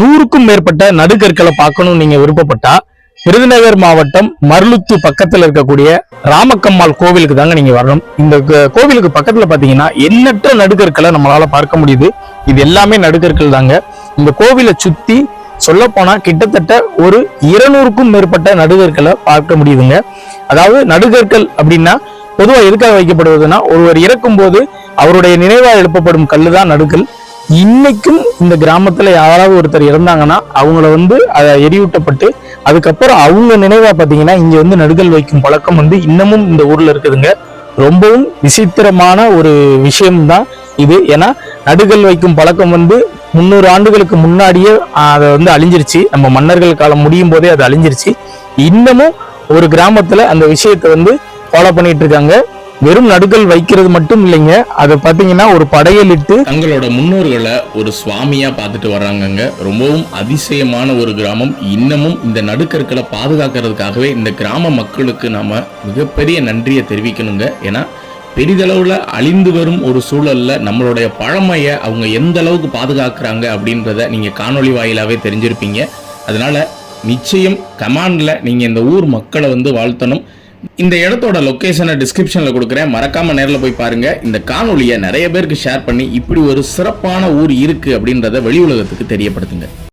100க்கும் மேற்பட்ட நடுக்கற்களை பார்க்கணும் நீங்க விருப்பப்பட்டா விருதுநகர் மாவட்டம் மருளுத்து பக்கத்துல இருக்கக்கூடிய ராமக்கம்மாள் கோவிலுக்கு தாங்க நீங்க வரணும். இந்த கோவிலுக்கு பக்கத்துல பாத்தீங்கன்னா எண்ணற்ற நடுக்கற்களை நம்மளால பார்க்க முடியுது. இது எல்லாமே நடுக்கற்கள் தாங்க. இந்த கோவிலை சுத்தி சொல்ல போனா கிட்டத்தட்ட ஒரு 200க்கும் மேற்பட்ட நடுகற்களை பார்க்க முடியுதுங்க. அதாவது நடுகற்கள் அப்படின்னா பொதுவா எதுக்காக வைக்கப்படுவதுன்னா ஒருவர் இறக்கும் போது அவருடைய நினைவா எழுப்பப்படும் கல்லுதான் நடுக்கல். இன்னைக்கும் இந்த கிராமத்துல யாராவது ஒருத்தர் இறந்தாங்கன்னா அவங்கள அதை எரியூட்டப்பட்டு அதுக்கப்புறம் அவங்க நினைவா பாத்தீங்கன்னா இங்க நடுக்கல் வைக்கும் பழக்கம் இன்னமும் இந்த ஊர்ல இருக்குதுங்க. ரொம்பவும் விசித்திரமான ஒரு விஷயம்தான் இது. ஏன்னா நடுக்கல் வைக்கும் பழக்கம் 300 ஆண்டுகளுக்கு முன்னாடியே அதை அழிஞ்சிருச்சு. நம்ம மன்னர்கள் காலம் முடியும் போதே அது அழிஞ்சிருச்சு. இன்னமும் ஒரு கிராமத்துல அந்த விஷயத்தை ஃபாலோ பண்ணிட்டு இருக்காங்க. வெறும் நடுக்கல் வைக்கிறது மட்டும் இல்லைங்க, அதை பாத்தீங்கன்னா ஒரு படையலிட்டு தங்களோட முன்னோர்களை ஒரு சுவாமியா பார்த்துட்டு வர்றாங்கங்க. ரொம்பவும் அதிசயமான ஒரு கிராமம். இன்னமும் இந்த நடுக்கற்களை பாதுகாக்கிறதுக்காகவே இந்த கிராம மக்களுக்கு நாம மிகப்பெரிய நன்றியை தெரிவிக்கணுங்க. ஏன்னா பெரிதளவுல அழிந்து வரும் ஒரு சூழல்ல நம்மளுடைய பழமையை அவங்க எந்த அளவுக்கு பாதுகாக்கிறாங்க அப்படின்றத நீங்க காணொலி வாயிலாவே தெரிஞ்சிருப்பீங்க. அதனால நிச்சயம் கமெண்ட்ல நீங்க இந்த ஊர் மக்களை வாழ்த்தணும். இந்த இடத்தோட லொகேஷனை டிஸ்கிரிப்ஷன்ல கொடுக்குறேன், மறக்காம நேரில் போய் பாருங்க. இந்த காணொலியை நிறைய பேருக்கு ஷேர் பண்ணி இப்படி ஒரு சிறப்பான ஊர் இருக்கு அப்படின்றத வெளி உலகத்துக்கு தெரியப்படுத்துங்க.